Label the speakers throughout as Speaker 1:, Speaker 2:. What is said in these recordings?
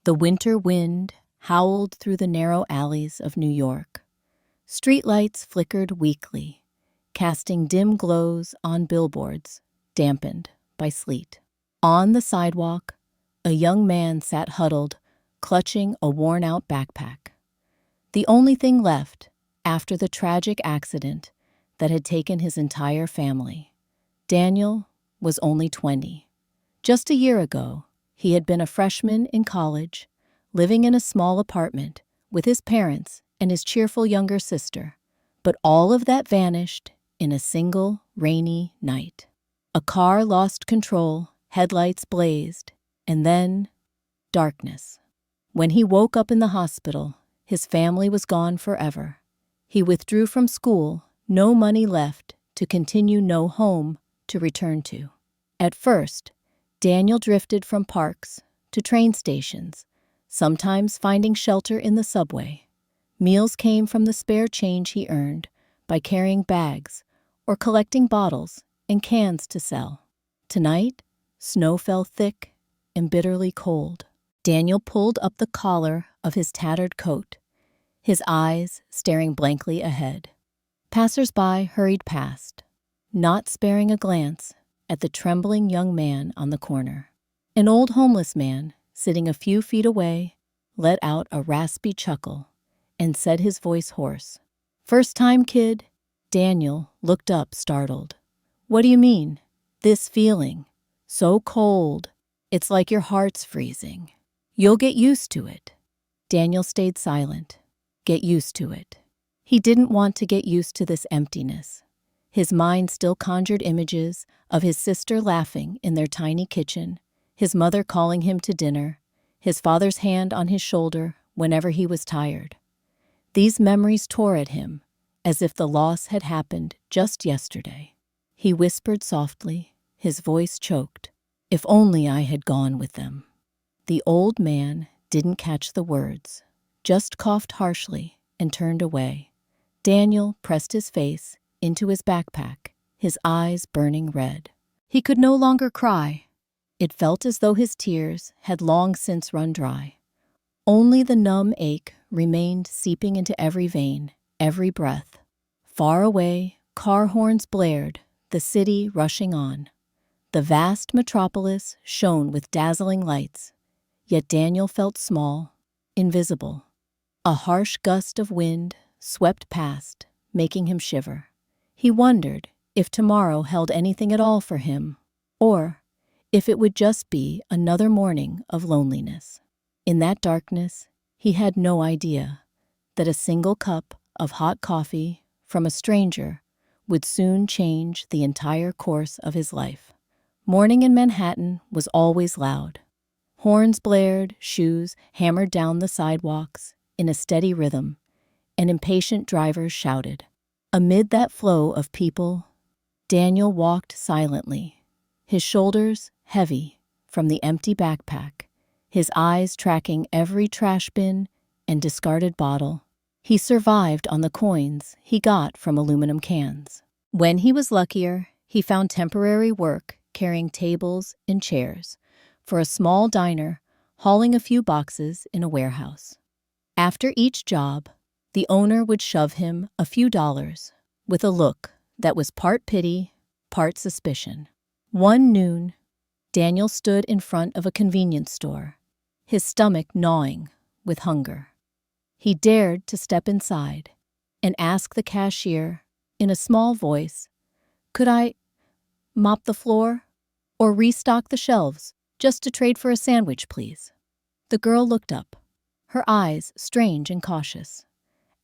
Speaker 1: The winter wind howled through the narrow alleys of New York. Streetlights flickered weakly, casting dim glows on billboards, dampened by sleet. On the sidewalk, a young man sat huddled, clutching a worn-out backpack. The only thing left after the tragic accident that had taken his entire family. Daniel was only 20. Just a year ago, he had been a freshman in college, living in a small apartment with his parents and his cheerful younger sister. But all of that vanished in a single rainy night. A car lost control, headlights blazed, and then darkness. When he woke up in the hospital, his family was gone forever. He withdrew from school, no money left to continue, no home to return to. At first, Daniel drifted from parks to train stations, sometimes finding shelter in the subway. Meals came from the spare change he earned by carrying bags or collecting bottles and cans to sell. Tonight, snow fell thick and bitterly cold. Daniel pulled up the collar of his tattered coat, his eyes staring blankly ahead. Passers-by hurried past, not sparing a glance at the trembling young man on the corner. An old homeless man, sitting a few feet away, let out a raspy chuckle and said, his voice hoarse, "First time, kid?" Daniel looked up, startled. "What do you mean? This feeling. So cold. It's like your heart's freezing." "You'll get used to it." Daniel stayed silent. Get used to it. He didn't want to get used to this emptiness. His mind still conjured images of his sister laughing in their tiny kitchen, his mother calling him to dinner, his father's hand on his shoulder whenever he was tired. These memories tore at him, as if the loss had happened just yesterday. He whispered softly, his voice choked, "If only I had gone with them." The old man didn't catch the words, just coughed harshly and turned away. Daniel pressed his face into his backpack, his eyes burning red. He could no longer cry. It felt as though his tears had long since run dry. Only the numb ache remained seeping into every vein, every breath. Far away, car horns blared, the city rushing on. The vast metropolis shone with dazzling lights, yet Daniel felt small, invisible. A harsh gust of wind swept past, making him shiver. He wondered if tomorrow held anything at all for him, or if it would just be another morning of loneliness. In that darkness, he had no idea that a single cup of hot coffee from a stranger would soon change the entire course of his life. Morning in Manhattan was always loud. Horns blared, shoes hammered down the sidewalks in a steady rhythm, and impatient drivers shouted. Amid that flow of people, Daniel walked silently, his shoulders heavy from the empty backpack, his eyes tracking every trash bin and discarded bottle. He survived on the coins he got from aluminum cans. When he was luckier, he found temporary work carrying tables and chairs for a small diner, hauling a few boxes in a warehouse. After each job, the owner would shove him a few dollars with a look that was part pity, part suspicion. One noon, Daniel stood in front of a convenience store, his stomach gnawing with hunger. He dared to step inside and ask the cashier in a small voice, "Could I mop the floor or restock the shelves just to trade for a sandwich, please?" The girl looked up, her eyes strange and cautious.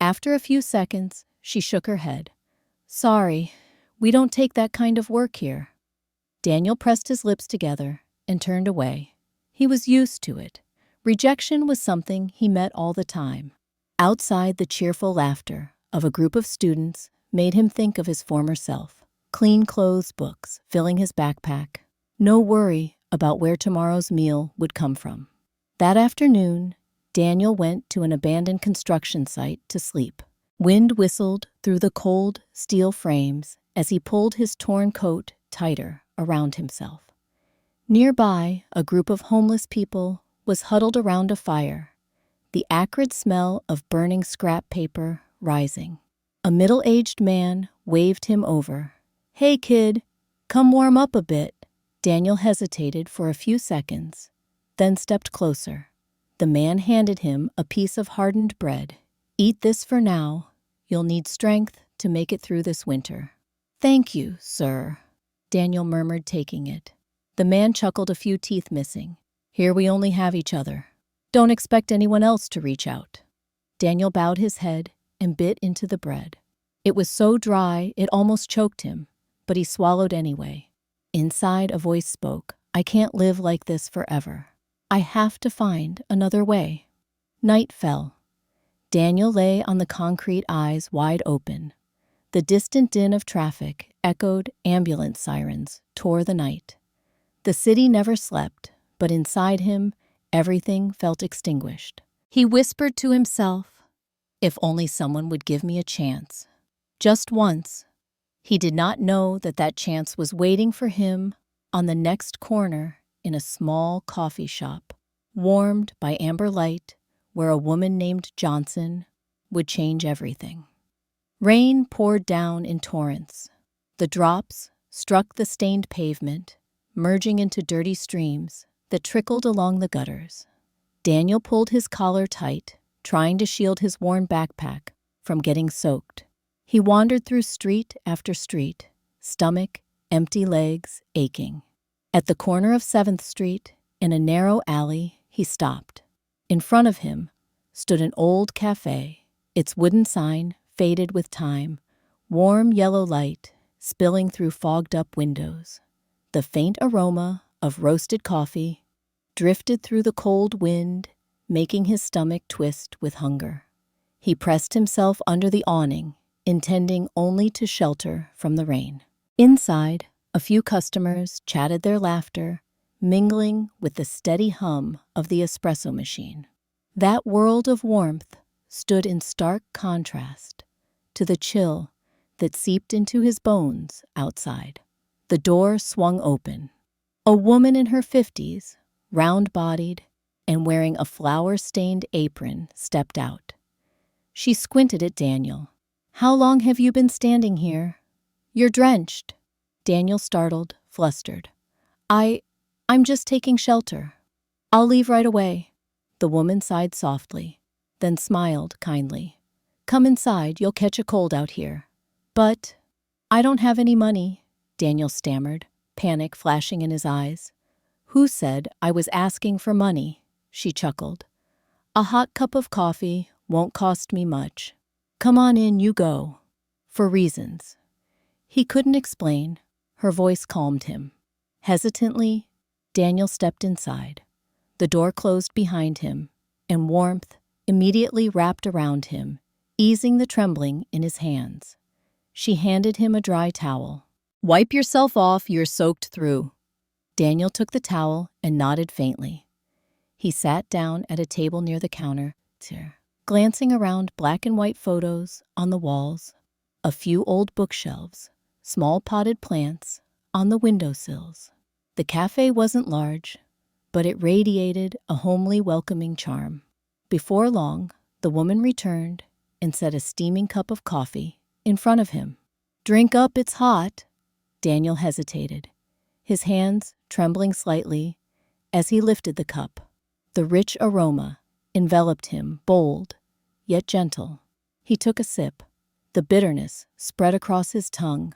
Speaker 1: After a few seconds, she shook her head. "Sorry, we don't take that kind of work here." Daniel pressed his lips together and turned away. He was used to it. Rejection was something he met all the time. Outside, the cheerful laughter of a group of students made him think of his former self. Clean clothes, books filling his backpack. No worry about where tomorrow's meal would come from. That afternoon, Daniel went to an abandoned construction site to sleep. Wind whistled through the cold steel frames as he pulled his torn coat tighter around himself. Nearby, a group of homeless people was huddled around a fire, the acrid smell of burning scrap paper rising. A middle-aged man waved him over. "Hey, kid, come warm up a bit." Daniel hesitated for a few seconds, then stepped closer. The man handed him a piece of hardened bread. "Eat this for now. You'll need strength to make it through this winter." "Thank you, sir," Daniel murmured, taking it. The man chuckled, a few teeth missing. "Here we only have each other. Don't expect anyone else to reach out." Daniel bowed his head and bit into the bread. It was so dry it almost choked him, but he swallowed anyway. Inside, a voice spoke. "I can't live like this forever. I have to find another way." Night fell. Daniel lay on the concrete, eyes wide open. The distant din of traffic echoed, ambulance sirens tore the night. The city never slept, but inside him, everything felt extinguished. He whispered to himself, "If only someone would give me a chance. Just once." He did not know that that chance was waiting for him on the next corner in a small coffee shop, warmed by amber light, where a woman named Johnson would change everything. Rain poured down in torrents. The drops struck the stained pavement, merging into dirty streams that trickled along the gutters. Daniel pulled his collar tight, trying to shield his worn backpack from getting soaked. He wandered through street after street, stomach, empty, legs aching. At the corner of 7th Street, in a narrow alley, he stopped. In front of him stood an old café, its wooden sign faded with time, warm yellow light spilling through fogged-up windows. The faint aroma of roasted coffee drifted through the cold wind, making his stomach twist with hunger. He pressed himself under the awning, intending only to shelter from the rain. Inside, a few customers chatted, their laughter mingling with the steady hum of the espresso machine. That world of warmth stood in stark contrast to the chill that seeped into his bones outside. The door swung open. A woman in her 50s, round-bodied and wearing a flour-stained apron, stepped out. She squinted at Daniel. "How long have you been standing here? You're drenched." Daniel startled, flustered. I'm just taking shelter. I'll leave right away." The woman sighed softly, then smiled kindly. "Come inside, you'll catch a cold out here." "But I don't have any money," Daniel stammered, panic flashing in his eyes. "Who said I was asking for money?" She chuckled. "A hot cup of coffee won't cost me much. Come on in, you go." "For reasons." He couldn't explain. Her voice calmed him. Hesitantly, Daniel stepped inside. The door closed behind him, and warmth immediately wrapped around him, easing the trembling in his hands. She handed him a dry towel. "Wipe yourself off, you're soaked through." Daniel took the towel and nodded faintly. He sat down at a table near the counter, glancing around black and white photos on the walls, a few old bookshelves, small potted plants on the windowsills. The cafe wasn't large, but it radiated a homely, welcoming charm. Before long, the woman returned and set a steaming cup of coffee in front of him. "Drink up, it's hot." Daniel hesitated, his hands trembling slightly as he lifted the cup. The rich aroma enveloped him, bold, yet gentle. He took a sip. The bitterness spread across his tongue,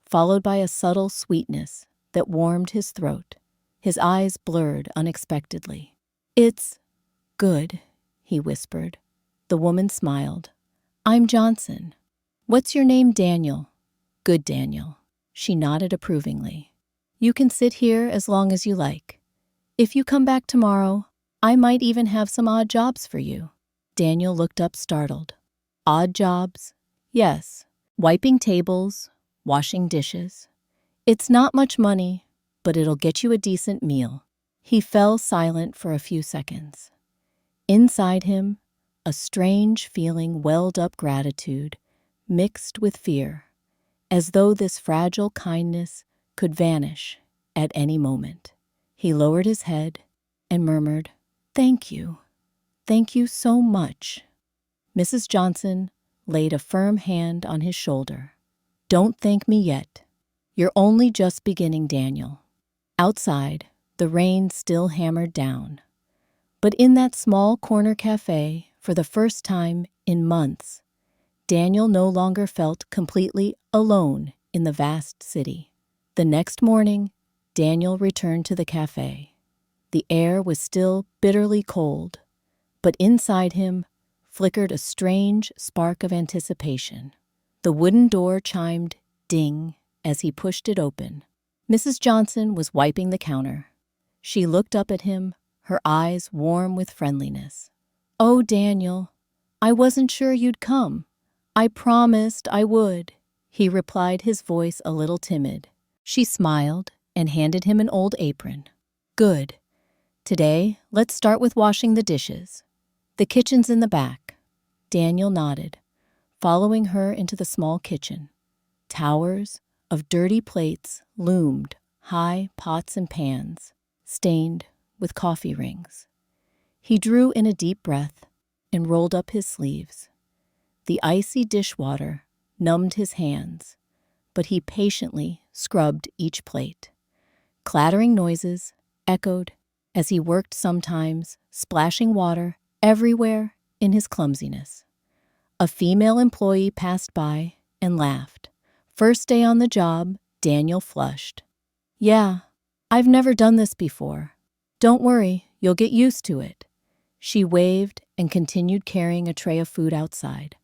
Speaker 1: followed by a subtle sweetness that warmed his throat. His eyes blurred unexpectedly. "It's good," he whispered. The woman smiled. "I'm Johnson." "What's your name?" "Daniel." "Good, Daniel." She nodded approvingly. "You can sit here as long as you like. If you come back tomorrow, I might even have some odd jobs for you." Daniel looked up, startled. "Odd jobs?" "Yes. Wiping tables, washing dishes. It's not much money, but it'll get you a decent meal." He fell silent for a few seconds. Inside him, a strange feeling welled up, gratitude mixed with fear, as though this fragile kindness could vanish at any moment. He lowered his head and murmured, Thank you. Thank you so much. Mrs. Johnson laid a firm hand on his shoulder. Don't thank me yet. You're only just beginning, Daniel. Outside, the rain still hammered down. But in that small corner cafe, for the first time in months, Daniel no longer felt completely alone in the vast city. The next morning, Daniel returned to the cafe. The air was still bitterly cold, but inside him flickered a strange spark of anticipation. The wooden door chimed ding as he pushed it open. Mrs. Johnson was wiping the counter. She looked up at him, her eyes warm with friendliness. "Oh, Daniel, I wasn't sure you'd come. I promised I would," he replied, his voice a little timid. She smiled and handed him an old apron. "Good. Today, let's start with washing the dishes. The kitchen's in the back." Daniel nodded, following her into the small kitchen. Towers of dirty plates loomed, high pots and pans, stained with coffee rings. He drew in a deep breath and rolled up his sleeves. The icy dishwater numbed his hands, but he patiently scrubbed each plate. Clattering noises echoed as he worked, sometimes splashing water everywhere in his clumsiness. A female employee passed by and laughed. First day on the job, Daniel flushed. "Yeah, I've never done this before. Don't worry, you'll get used to it." She waved and continued carrying a tray of food outside.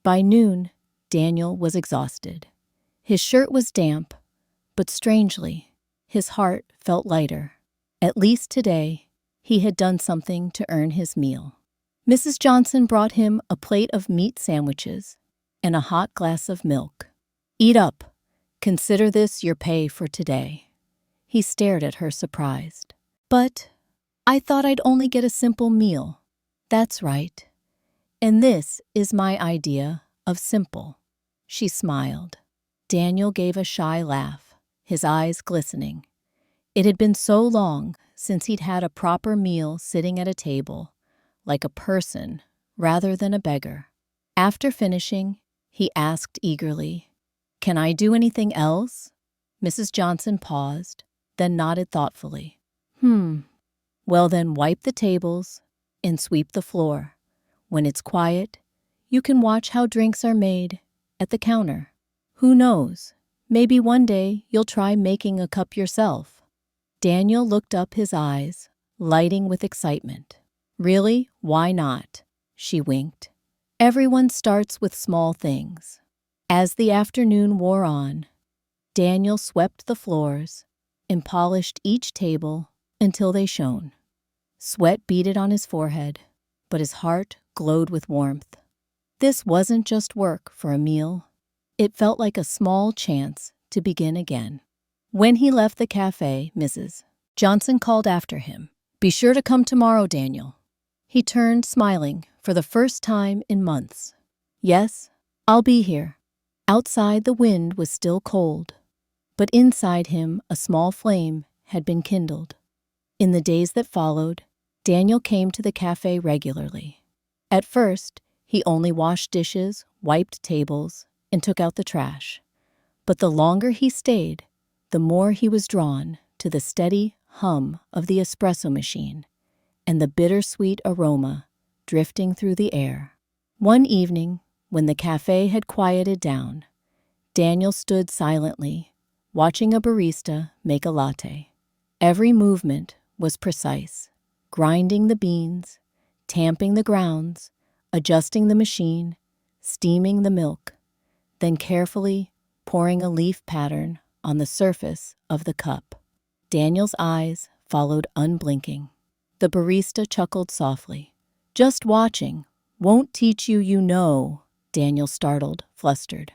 Speaker 1: By noon, Daniel was exhausted. His shirt was damp, but strangely, his heart felt lighter. At least today, he had done something to earn his meal. Mrs. Johnson brought him a plate of meat sandwiches and a hot glass of milk. "Eat up. Consider this your pay for today." He stared at her, surprised. "But I thought I'd only get a simple meal." "That's right. And this is my idea of simple." She smiled. Daniel gave a shy laugh, his eyes glistening. It had been so long since he'd had a proper meal sitting at a table, like a person rather than a beggar. After finishing, he asked eagerly, "Can I do anything else?" Mrs. Johnson paused, then nodded thoughtfully. Well then, wipe the tables and sweep the floor. When it's quiet, you can watch how drinks are made at the counter. Who knows, maybe one day you'll try making a cup yourself." Daniel looked up, his eyes lighting with excitement. "Really? Why not?" She winked. "Everyone starts with small things." As the afternoon wore on, Daniel swept the floors and polished each table until they shone. Sweat beaded on his forehead, but his heart glowed with warmth. This wasn't just work for a meal. It felt like a small chance to begin again. When he left the cafe, Mrs. Johnson called after him, "Be sure to come tomorrow, Daniel." He turned, smiling for the first time in months. "Yes, I'll be here." Outside, the wind was still cold, but inside him a small flame had been kindled. In the days that followed, Daniel came to the cafe regularly. At first, he only washed dishes, wiped tables, and took out the trash. But the longer he stayed, the more he was drawn to the steady hum of the espresso machine and the bittersweet aroma drifting through the air. One evening, when the cafe had quieted down, Daniel stood silently, watching a barista make a latte. Every movement was precise, grinding the beans, tamping the grounds, adjusting the machine, steaming the milk, then carefully pouring a leaf pattern on the surface of the cup. Daniel's eyes followed unblinking. The barista chuckled softly. "Just watching won't teach you, you know," Daniel startled, flustered.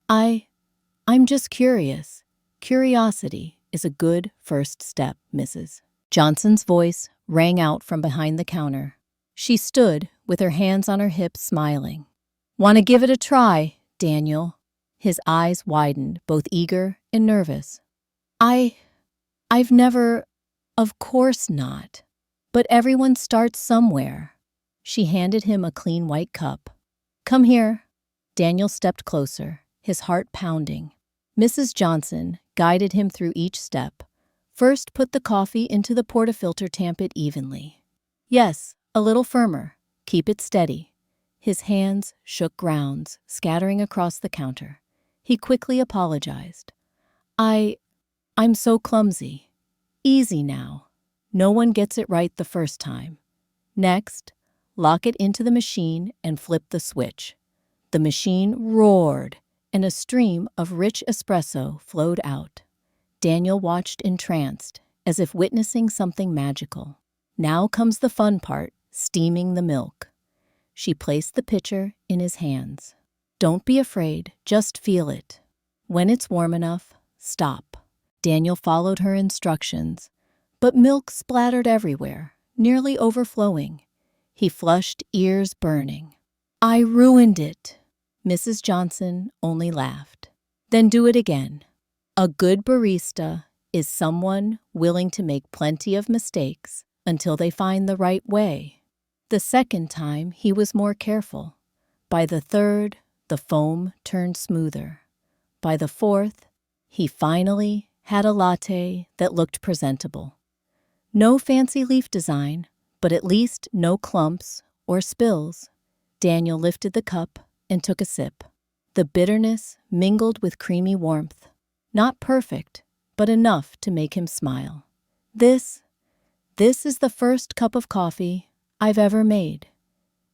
Speaker 1: I'm just curious. Curiosity is a good first step, Mrs. Johnson's voice rang out from behind the counter. She stood with her hands on her hips, smiling. "Want to give it a try, Daniel?" His eyes widened, both eager and nervous. I've never... Of course not." But everyone starts somewhere. She handed him a clean white cup. Come here. Daniel stepped closer, his heart pounding. Mrs. Johnson guided him through each step. First, put the coffee into the portafilter, tamp it evenly. Yes, a little firmer. Keep it steady. His hands shook grounds, scattering across the counter. He quickly apologized. I'm so clumsy. Easy now. No one gets it right the first time. Next, lock it into the machine and flip the switch. The machine roared, and a stream of rich espresso flowed out. Daniel watched entranced, as if witnessing something magical. Now comes the fun part, steaming the milk. She placed the pitcher in his hands. Don't be afraid, just feel it. When it's warm enough, stop. Daniel followed her instructions, but milk splattered everywhere, nearly overflowing. He flushed, ears burning. I ruined it. Mrs. Johnson only laughed. Then do it again. A good barista is someone willing to make plenty of mistakes until they find the right way. The second time, he was more careful. By the third, the foam turned smoother. By the fourth, he finally had a latte that looked presentable. No fancy leaf design, but at least no clumps or spills. Daniel lifted the cup and took a sip. The bitterness mingled with creamy warmth. Not perfect, but enough to make him smile. This is the first cup of coffee I've ever made.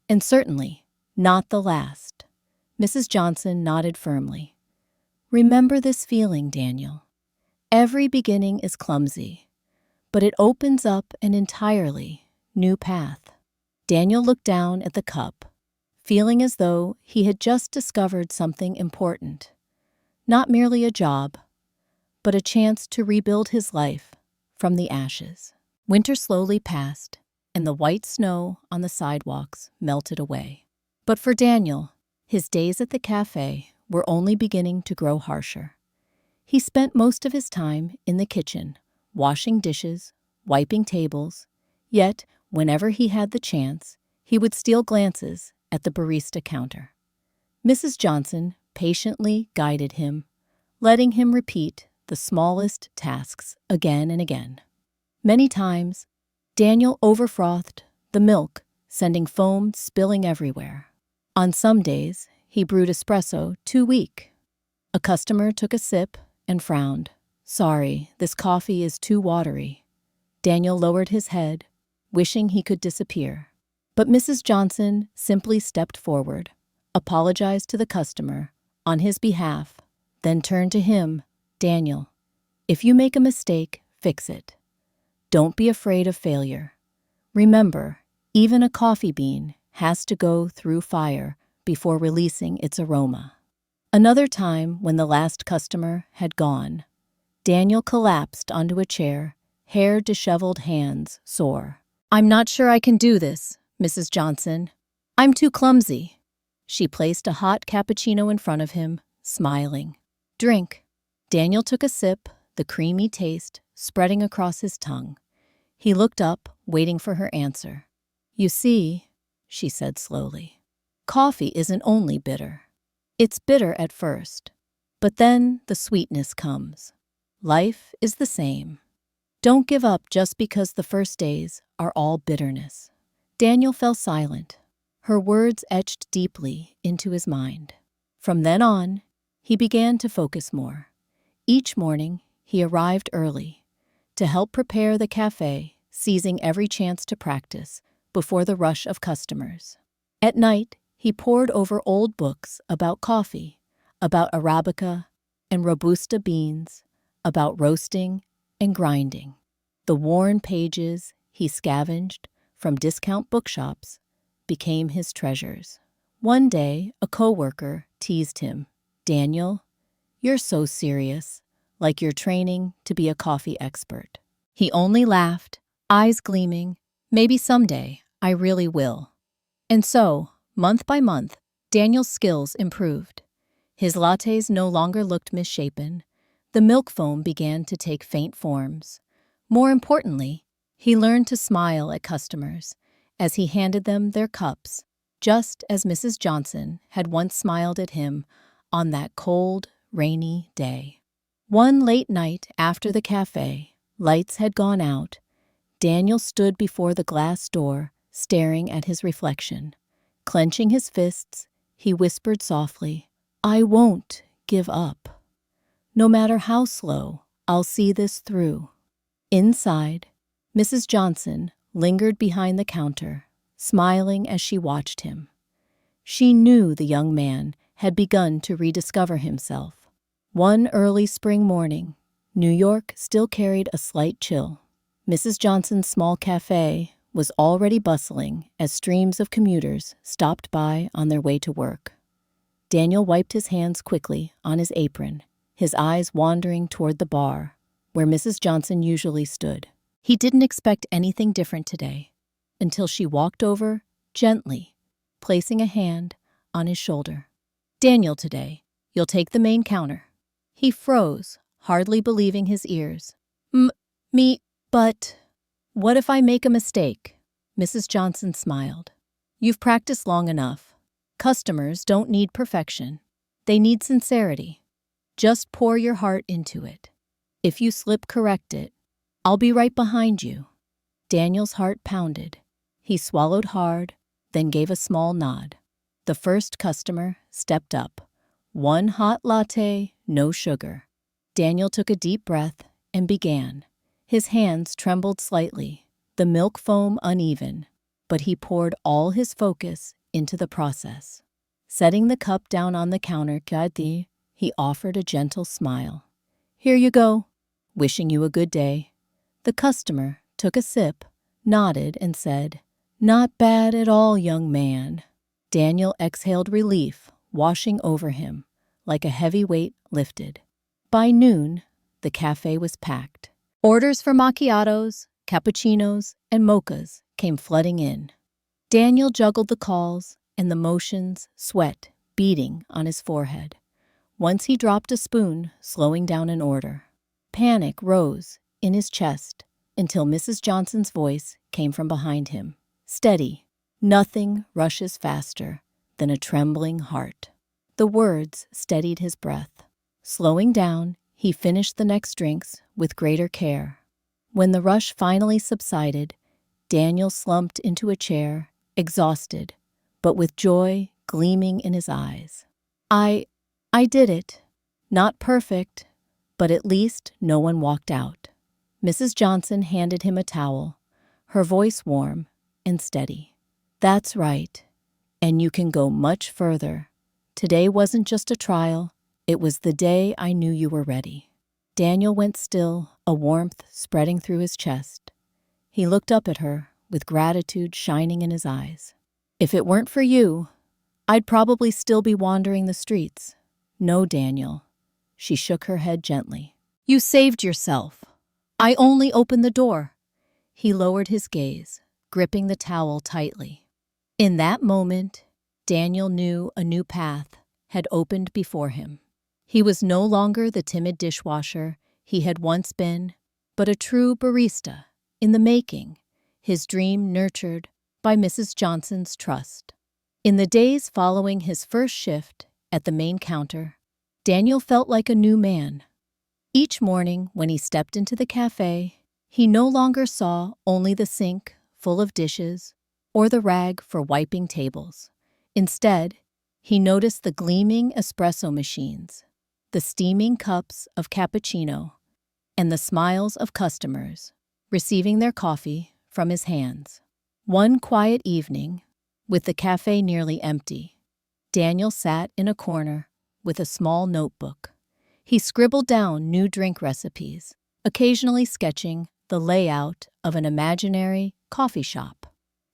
Speaker 1: And certainly not the last. Mrs. Johnson nodded firmly. Remember this feeling, Daniel. Every beginning is clumsy, but it opens up an entirely new path. Daniel looked down at the cup, feeling as though he had just discovered something important. Not merely a job, but a chance to rebuild his life from the ashes. Winter slowly passed, and the white snow on the sidewalks melted away. But for Daniel, his days at the café were only beginning to grow harsher. He spent most of his time in the kitchen, washing dishes, wiping tables, yet whenever he had the chance, he would steal glances at the barista counter. Mrs. Johnson patiently guided him, letting him repeat the smallest tasks again and again. Many times, Daniel overfrothed the milk, sending foam spilling everywhere. On some days, he brewed espresso too weak. A customer took a sip and frowned. Sorry, this coffee is too watery. Daniel lowered his head, wishing he could disappear. But Mrs. Johnson simply stepped forward, apologized to the customer on his behalf, then turned to him. Daniel, if you make a mistake, fix it. Don't be afraid of failure. Remember, even a coffee bean has to go through fire before releasing its aroma. Another time, when the last customer had gone, Daniel collapsed onto a chair, hair disheveled, hands sore. I'm not sure I can do this, Mrs. Johnson. I'm too clumsy. She placed a hot cappuccino in front of him, smiling. Drink. Daniel took a sip, the creamy taste spreading across his tongue. He looked up, waiting for her answer. You see, she said slowly, coffee isn't only bitter. It's bitter at first, but then the sweetness comes. Life is the same. Don't give up just because the first days are all bitterness. Daniel fell silent. Her words etched deeply into his mind. From then on, he began to focus more. Each morning, he arrived early to help prepare the café, seizing every chance to practice before the rush of customers. At night, he pored over old books about coffee, about Arabica and Robusta beans, about roasting and grinding. The worn pages he scavenged from discount bookshops became his treasures. One day, a coworker teased him. Daniel, you're so serious, like you're training to be a coffee expert. He only laughed, eyes gleaming. Maybe someday I really will. And so, month by month, Daniel's skills improved. His lattes no longer looked misshapen. The milk foam began to take faint forms. More importantly, He learned to smile at customers as he handed them their cups, just as Mrs. Johnson had once smiled at him on that cold, rainy day. One late night after the café lights had gone out, Daniel stood before the glass door, staring at his reflection. Clenching his fists, he whispered softly, "I won't give up. No matter how slow, I'll see this through." Inside, Mrs. Johnson lingered behind the counter, smiling as she watched him. She knew the young man had begun to rediscover himself. One early spring morning, New York still carried a slight chill. Mrs. Johnson's small café was already bustling as streams of commuters stopped by on their way to work. Daniel wiped his hands quickly on his apron, his eyes wandering toward the bar, where Mrs. Johnson usually stood. He didn't expect anything different today, until she walked over gently, placing a hand on his shoulder. "Daniel, today, you'll take the main counter." He froze, hardly believing his ears. Me, but what if I make a mistake?" Mrs. Johnson smiled. "You've practiced long enough. Customers don't need perfection. They need sincerity. Just pour your heart into it. If you slip, correct it. I'll be right behind you." Daniel's heart pounded. He swallowed hard, then gave a small nod. The first customer stepped up. "One hot latte, no sugar." Daniel took a deep breath and began. His hands trembled slightly, the milk foam uneven, but he poured all his focus into the process. Setting the cup down on the counter, he offered a gentle smile. "Here you go. Wishing you a good day." The customer took a sip, nodded, and said, "Not bad at all, young man." Daniel exhaled relief, washing over him like a heavy weight lifted. By noon, the cafe was packed. Orders for macchiatos, cappuccinos, and mochas came flooding in. Daniel juggled the calls and the motions, sweat beading on his forehead. Once he dropped a spoon, slowing down an order. Panic rose in his chest until Mrs. Johnson's voice came from behind him. "Steady. Nothing rushes faster than a trembling heart." The words steadied his breath. Slowing down, he finished the next drinks with greater care. When the rush finally subsided, Daniel slumped into a chair, exhausted, but with joy gleaming in his eyes. I did it. Not perfect, but at least no one walked out." Mrs. Johnson handed him a towel, her voice warm and steady. "That's right, and you can go much further. Today wasn't just a trial, it was the day I knew you were ready." Daniel went still, a warmth spreading through his chest. He looked up at her, with gratitude shining in his eyes. "If it weren't for you, I'd probably still be wandering the streets." "No, Daniel." She shook her head gently. "You saved yourself. I only opened the door." He lowered his gaze, gripping the towel tightly. In that moment, Daniel knew a new path had opened before him. He was no longer the timid dishwasher he had once been, but a true barista in the making, his dream nurtured by Mrs. Johnson's trust. In the days following his first shift at the main counter, Daniel felt like a new man. Each morning when he stepped into the cafe, he no longer saw only the sink full of dishes or the rag for wiping tables. Instead, he noticed the gleaming espresso machines, the steaming cups of cappuccino, and the smiles of customers receiving their coffee from his hands. One quiet evening, with the cafe nearly empty, Daniel sat in a corner with a small notebook. He scribbled down new drink recipes, occasionally sketching the layout of an imaginary coffee shop.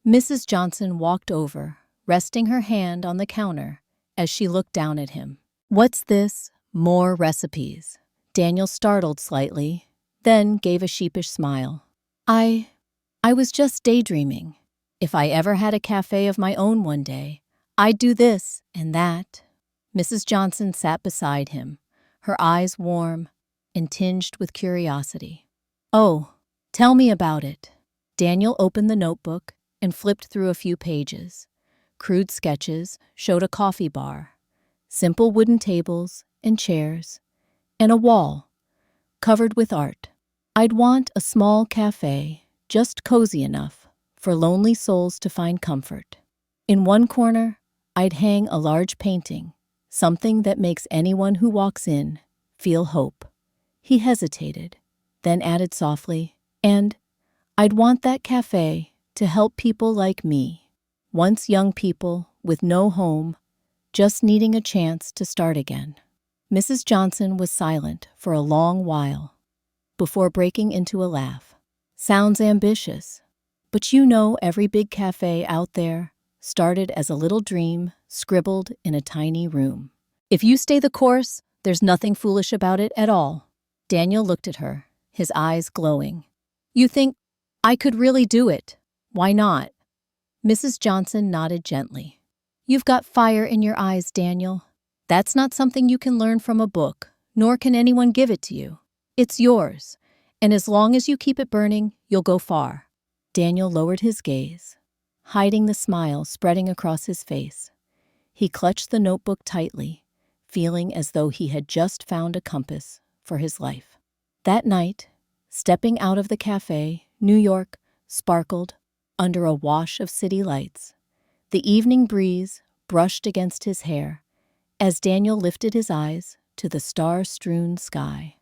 Speaker 1: Mrs. Johnson walked over, resting her hand on the counter as she looked down at him. "What's this? More recipes?" Daniel startled slightly, then gave a sheepish smile. I was just daydreaming. If I ever had a cafe of my own one day, I'd do this and that." Mrs. Johnson sat beside him, her eyes warm and tinged with curiosity. "Oh, tell me about it." Daniel opened the notebook and flipped through a few pages. Crude sketches showed a coffee bar, simple wooden tables and chairs, and a wall covered with art. I'd want a small cafe, just cozy enough for lonely souls to find comfort. In one corner, I'd hang a large painting, something that makes anyone who walks in feel hope. He hesitated, then added softly, and I'd want that cafe to help people like me, once young people with no home, just needing a chance to start again. Mrs. Johnson was silent for a long while before breaking into a laugh. Sounds ambitious, but you know every big cafe out there started as a little dream scribbled in a tiny room. If you stay the course, there's nothing foolish about it at all. Daniel looked at her, his eyes glowing. You think I could really do it? Why not? Mrs. Johnson nodded gently. You've got fire in your eyes, Daniel. That's not something you can learn from a book, nor can anyone give it to you. It's yours, and as long as you keep it burning, you'll go far. Daniel lowered his gaze, hiding the smile spreading across his face. He clutched the notebook tightly, feeling as though he had just found a compass for his life. That night, stepping out of the cafe, New York sparkled under a wash of city lights. The evening breeze brushed against his hair as Daniel lifted his eyes to the star-strewn sky.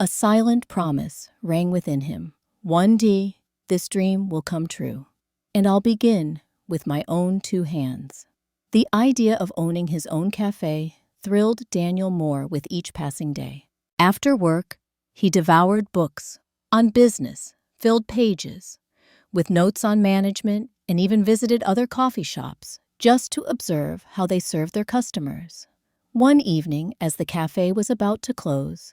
Speaker 1: A silent promise rang within him. One day, this dream will come true, and I'll begin with my own two hands. The idea of owning his own cafe thrilled Daniel more with each passing day. After work, he devoured books on business, filled pages with notes on management, and even visited other coffee shops just to observe how they served their customers. One evening, as the cafe was about to close,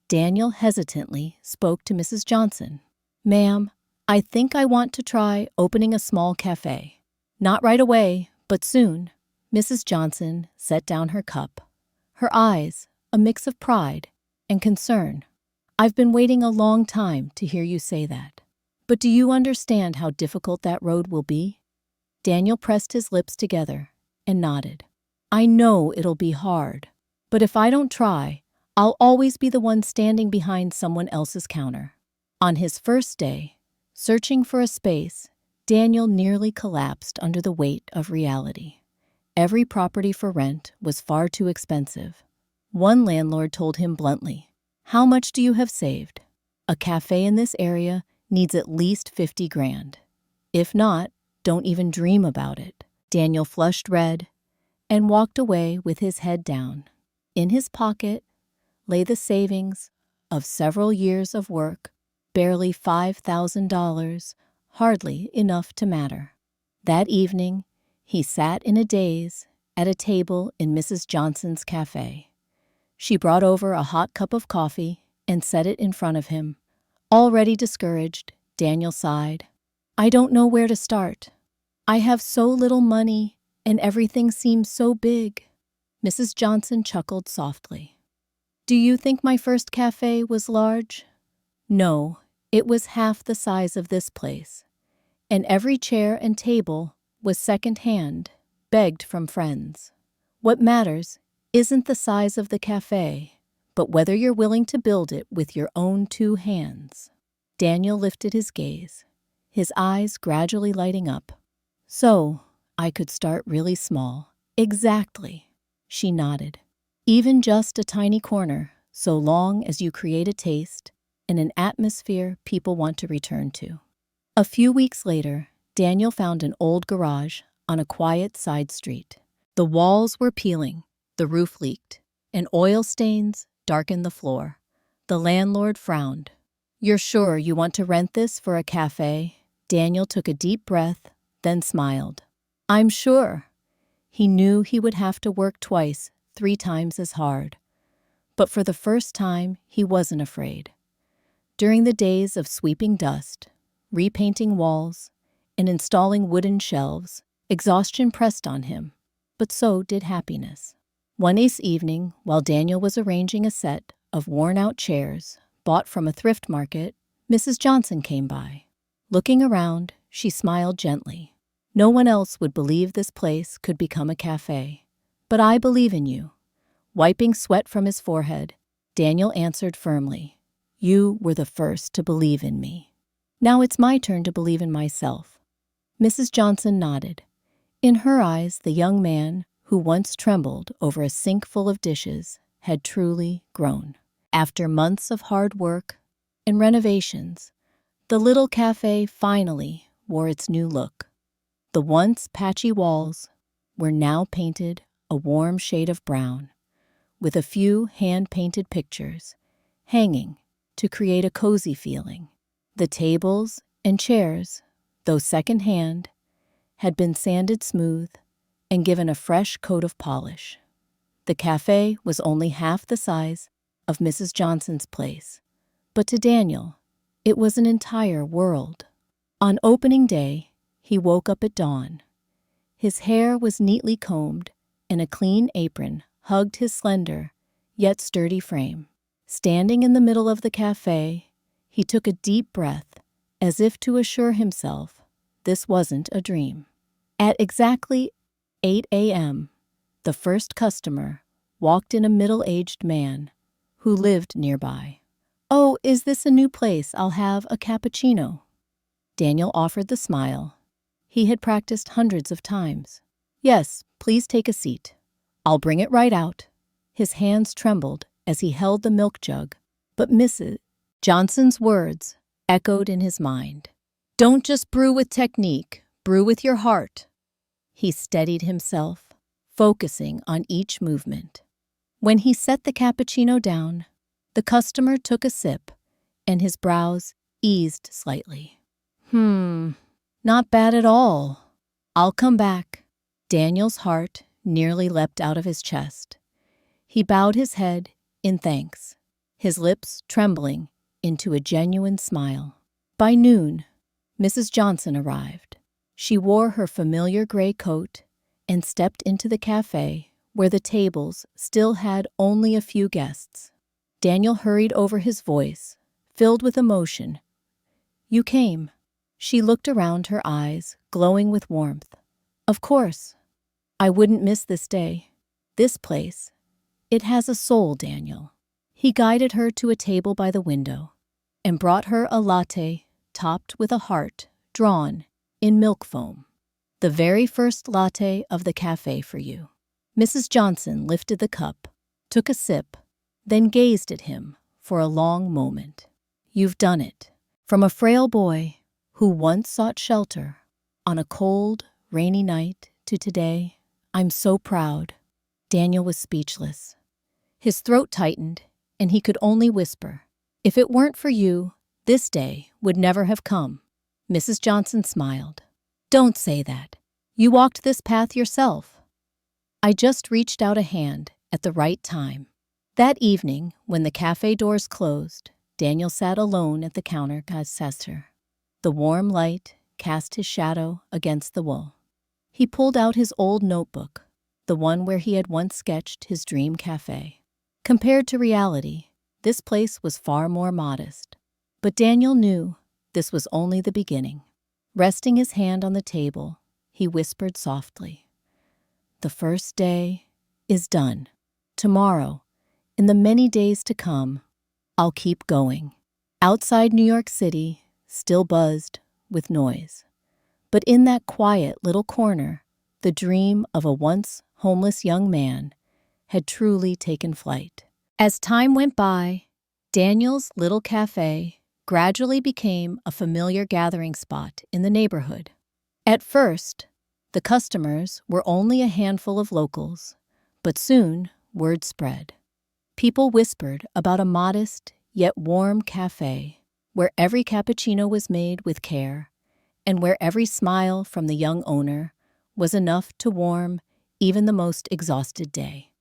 Speaker 1: Daniel hesitantly spoke to Mrs. Johnson. Ma'am, I think I want to try opening a small cafe. Not right away, but soon. Mrs. Johnson set down her cup, her eyes a mix of pride and concern. I've been waiting a long time to hear you say that. But do you understand how difficult that road will be? Daniel pressed his lips together and nodded. I know it'll be hard, but if I don't try, I'll always be the one standing behind someone else's counter. On his first day, searching for a space, Daniel nearly collapsed under the weight of reality. Every property for rent was far too expensive. One landlord told him bluntly, "How much do you have saved? A cafe in this area needs at least 50 grand. If not, don't even dream about it." Daniel flushed red and walked away with his head down. In his pocket lay the savings of several years of work, barely $5,000, hardly enough to matter. That evening, he sat in a daze at a table in Mrs. Johnson's cafe. She brought over a hot cup of coffee and set it in front of him. Already discouraged, Daniel sighed. I don't know where to start. I have so little money, and everything seems so big. Mrs. Johnson chuckled softly. Do you think my first cafe was large? No, it was half the size of this place, and every chair and table was second-hand, begged from friends. What matters isn't the size of the cafe, but whether you're willing to build it with your own two hands. Daniel lifted his gaze, his eyes gradually lighting up. So, I could start really small. Exactly, she nodded. Even just a tiny corner, so long as you create a taste and an atmosphere people want to return to. A few weeks later, Daniel found an old garage on a quiet side street. The walls were peeling, the roof leaked, and oil stains darkened the floor. The landlord frowned. You're sure you want to rent this for a cafe? Daniel took a deep breath, then smiled. I'm sure. He knew he would have to work twice, 3 times as hard. But for the first time, he wasn't afraid. During the days of sweeping dust, repainting walls, and installing wooden shelves, exhaustion pressed on him, but so did happiness. One evening, while Daniel was arranging a set of worn-out chairs bought from a thrift market, Mrs. Johnson came by. Looking around, she smiled gently. No one else would believe this place could become a cafe. But I believe in you. Wiping sweat from his forehead, Daniel answered firmly, You were the first to believe in me. Now it's my turn to believe in myself. Mrs. Johnson nodded. In her eyes, the young man, who once trembled over a sink full of dishes, had truly grown. After months of hard work and renovations, the little cafe finally wore its new look. The once patchy walls were now painted a warm shade of brown, with a few hand-painted pictures hanging to create a cozy feeling. The tables and chairs, though second-hand, had been sanded smooth and given a fresh coat of polish. The cafe was only half the size of Mrs. Johnson's place, but to Daniel, it was an entire world. On opening day, he woke up at dawn. His hair was neatly combed, and a clean apron hugged his slender, yet sturdy frame. Standing in the middle of the cafe, he took a deep breath, as if to assure himself this wasn't a dream. At exactly 8 a.m., the first customer walked in, a middle-aged man who lived nearby. "Oh, is this a new place? I'll have a cappuccino." Daniel offered the smile he had practiced hundreds of times. "Yes, please take a seat. I'll bring it right out." His hands trembled as he held the milk jug, but Mrs. Johnson's words echoed in his mind. "Don't just brew with technique, brew with your heart." He steadied himself, focusing on each movement. When he set the cappuccino down, the customer took a sip, and his brows eased slightly. Not bad at all. I'll come back." Daniel's heart nearly leapt out of his chest. He bowed his head in thanks, his lips trembling into a genuine smile. By noon, Mrs. Johnson arrived. She wore her familiar gray coat and stepped into the cafe where the tables still had only a few guests. Daniel hurried over his voice, filled with emotion. "You came." She looked around, her eyes glowing with warmth. "Of course. I wouldn't miss this day. This place, it has a soul, Daniel." He guided her to a table by the window and brought her a latte topped with a heart drawn in milk foam. "The very first latte of the cafe for you." Mrs. Johnson lifted the cup, took a sip, then gazed at him for a long moment. "You've done it. From a frail boy who once sought shelter on a cold, rainy night to today, I'm so proud." Daniel was speechless. His throat tightened, and he could only whisper, "If it weren't for you, this day would never have come." Mrs. Johnson smiled. "Don't say that. You walked this path yourself." "I just reached out a hand at the right time." That evening, when the cafe doors closed, Daniel sat alone at the counter. The warm light cast his shadow against the wall. He pulled out his old notebook, the one where he had once sketched his dream cafe. Compared to reality, this place was far more modest. But Daniel knew this was only the beginning. Resting his hand on the table, he whispered softly, "The first day is done. Tomorrow, in the many days to come, I'll keep going." Outside New York City still buzzed with noise. But in that quiet little corner, the dream of a once homeless young man had truly taken flight. As time went by, Daniel's little cafe gradually became a familiar gathering spot in the neighborhood. At first, the customers were only a handful of locals, but soon word spread. People whispered about a modest yet warm cafe where every cappuccino was made with care and where every smile from the young owner was enough to warm even the most exhausted day.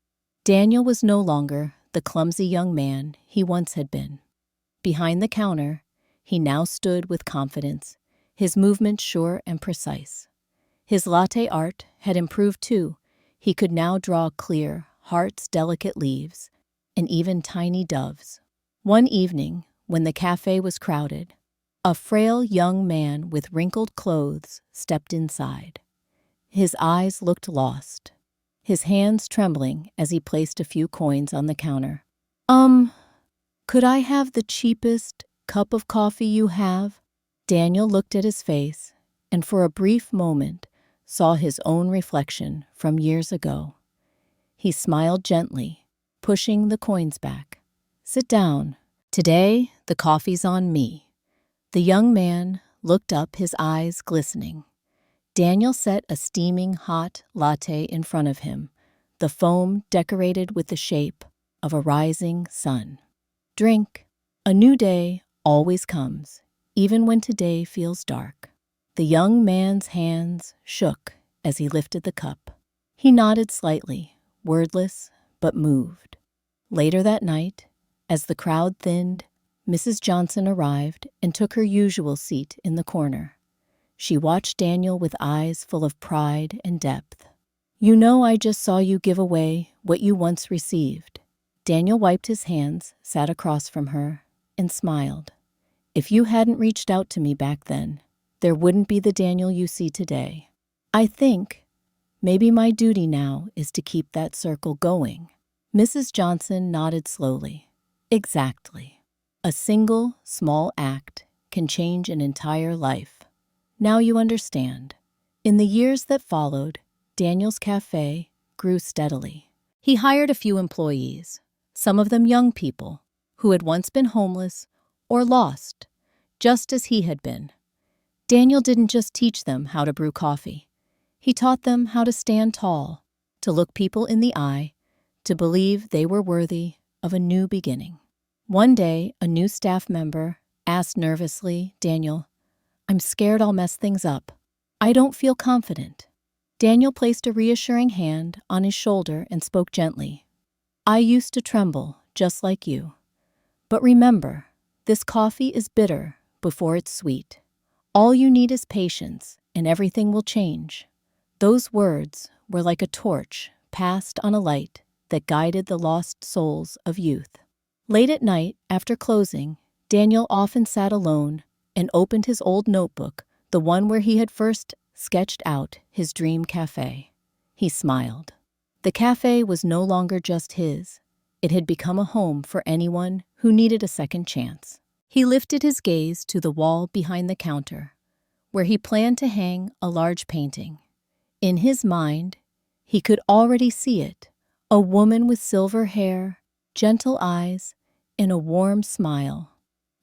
Speaker 1: Daniel was no longer the clumsy young man he once had been. Behind the counter, he now stood with confidence, his movements sure and precise. His latte art had improved too. He could now draw clear, heart's delicate leaves and even tiny doves. One evening, when the cafe was crowded, A frail young man with wrinkled clothes stepped inside. His eyes looked lost, his hands trembling as he placed a few coins on the counter. Could I have the cheapest cup of coffee you have?" Daniel looked at his face and for a brief moment saw his own reflection from years ago. He smiled gently, pushing the coins back. "Sit down. Today, the coffee's on me." The young man looked up, his eyes glistening. Daniel set a steaming hot latte in front of him, the foam decorated with the shape of a rising sun. "Drink. A new day always comes, even when today feels dark." The young man's hands shook as he lifted the cup. He nodded slightly, wordless but moved. Later that night, as the crowd thinned, Mrs. Johnson arrived and took her usual seat in the corner. She watched Daniel with eyes full of pride and depth. "You know, I just saw you give away what you once received." Daniel wiped his hands, sat across from her, and smiled. "If you hadn't reached out to me back then, there wouldn't be the Daniel you see today. I think maybe my duty now is to keep that circle going." Mrs. Johnson nodded slowly. "Exactly. A single, small act can change an entire life. Now you understand." In the years that followed, Daniel's café grew steadily. He hired a few employees, some of them young people, who had once been homeless or lost, just as he had been. Daniel didn't just teach them how to brew coffee. He taught them how to stand tall, to look people in the eye, to believe they were worthy of a new beginning. One day, a new staff member asked nervously, "Daniel, I'm scared I'll mess things up. I don't feel confident." Daniel placed a reassuring hand on his shoulder and spoke gently. "I used to tremble, just like you. But remember, this coffee is bitter before it's sweet. All you need is patience, and everything will change." Those words were like a torch passed on a light that guided the lost souls of youth. Late at night, after closing, Daniel often sat alone and opened his old notebook, the one where he had first sketched out his dream café. He smiled. The café was no longer just his. It had become a home for anyone who needed a second chance. He lifted his gaze to the wall behind the counter, where he planned to hang a large painting. In his mind, he could already see it, a woman with silver hair, gentle eyes, and a warm smile.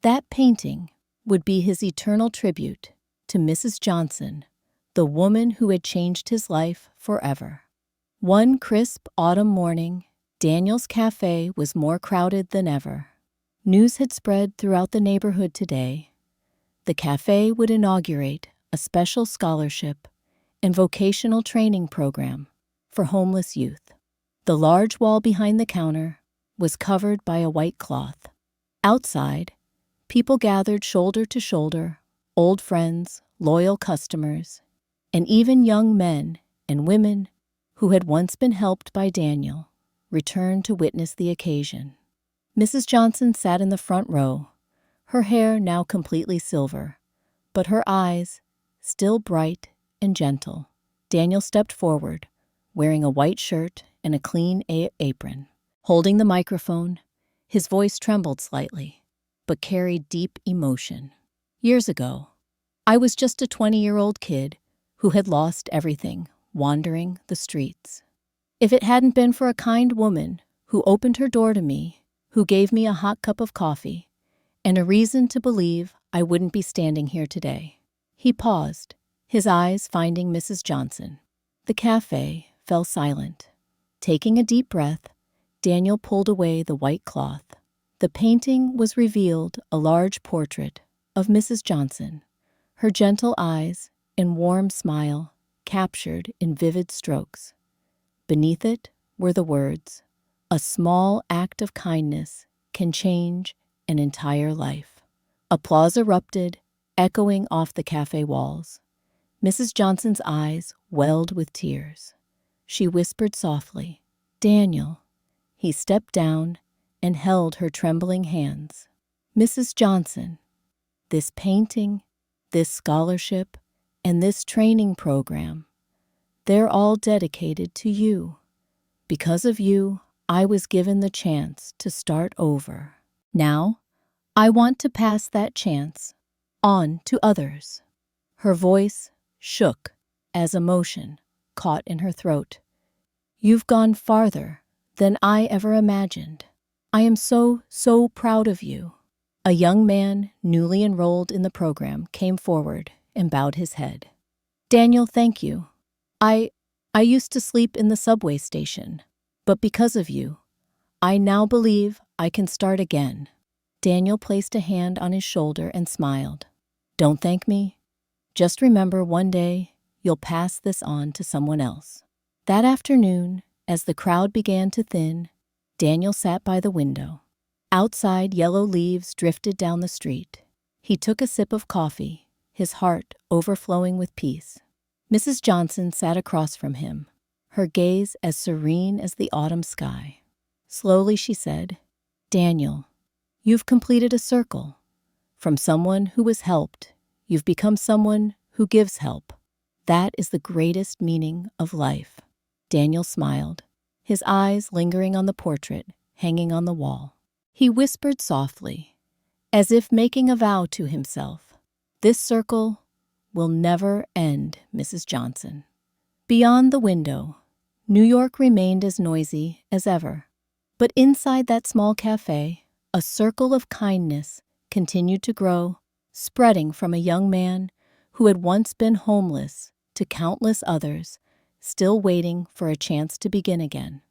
Speaker 1: That painting would be his eternal tribute to Mrs. Johnson, the woman who had changed his life forever. One crisp autumn morning, Daniel's café was more crowded than ever. News had spread throughout the neighborhood today. The café would inaugurate a special scholarship and vocational training program for homeless youth. The large wall behind the counter was covered by a white cloth. Outside, people gathered shoulder to shoulder, old friends, loyal customers, and even young men and women who had once been helped by Daniel returned to witness the occasion. Mrs. Johnson sat in the front row, her hair now completely silver, but her eyes still bright and gentle. Daniel stepped forward, wearing a white shirt and a clean apron. Holding the microphone, his voice trembled slightly, but carried deep emotion. "Years ago, I was just a 20-year-old kid who had lost everything, wandering the streets. If it hadn't been for a kind woman who opened her door to me, who gave me a hot cup of coffee, and a reason to believe I wouldn't be standing here today." He paused, his eyes finding Mrs. Johnson. The café fell silent. Taking a deep breath, Daniel pulled away the white cloth. The painting was revealed a large portrait of Mrs. Johnson, her gentle eyes and warm smile captured in vivid strokes. Beneath it were the words, "A small act of kindness can change an entire life." Applause erupted, echoing off the cafe walls. Mrs. Johnson's eyes welled with tears. She whispered softly, "Daniel." He stepped down and held her trembling hands. "Mrs. Johnson, This painting, this scholarship, and this training program, they're all dedicated to you. Because of you, I was given the chance to start over. Now, I want to pass that chance on to others." Her voice shook as emotion caught in her throat. "You've gone farther than I ever imagined. I am so proud of you." A young man, newly enrolled in the program, came forward and bowed his head. "Daniel, thank you. I used to sleep in the subway station, but because of you, I now believe I can start again." Daniel placed a hand on his shoulder and smiled. "Don't thank me. Just remember, one day you'll pass this on to someone else." That afternoon, as the crowd began to thin, Daniel sat by the window. Outside, yellow leaves drifted down the street. He took a sip of coffee, his heart overflowing with peace. Mrs. Johnson sat across from him, her gaze as serene as the autumn sky. Slowly she said, "Daniel, you've completed a circle. From someone who was helped, you've become someone who gives help. That is the greatest meaning of life." Daniel smiled, his eyes lingering on the portrait hanging on the wall. He whispered softly, as if making a vow to himself, "This circle will never end, Mrs. Johnson." Beyond the window, New York remained as noisy as ever. But inside that small café, a circle of kindness continued to grow, spreading from a young man who had once been homeless to countless others still waiting for a chance to begin again.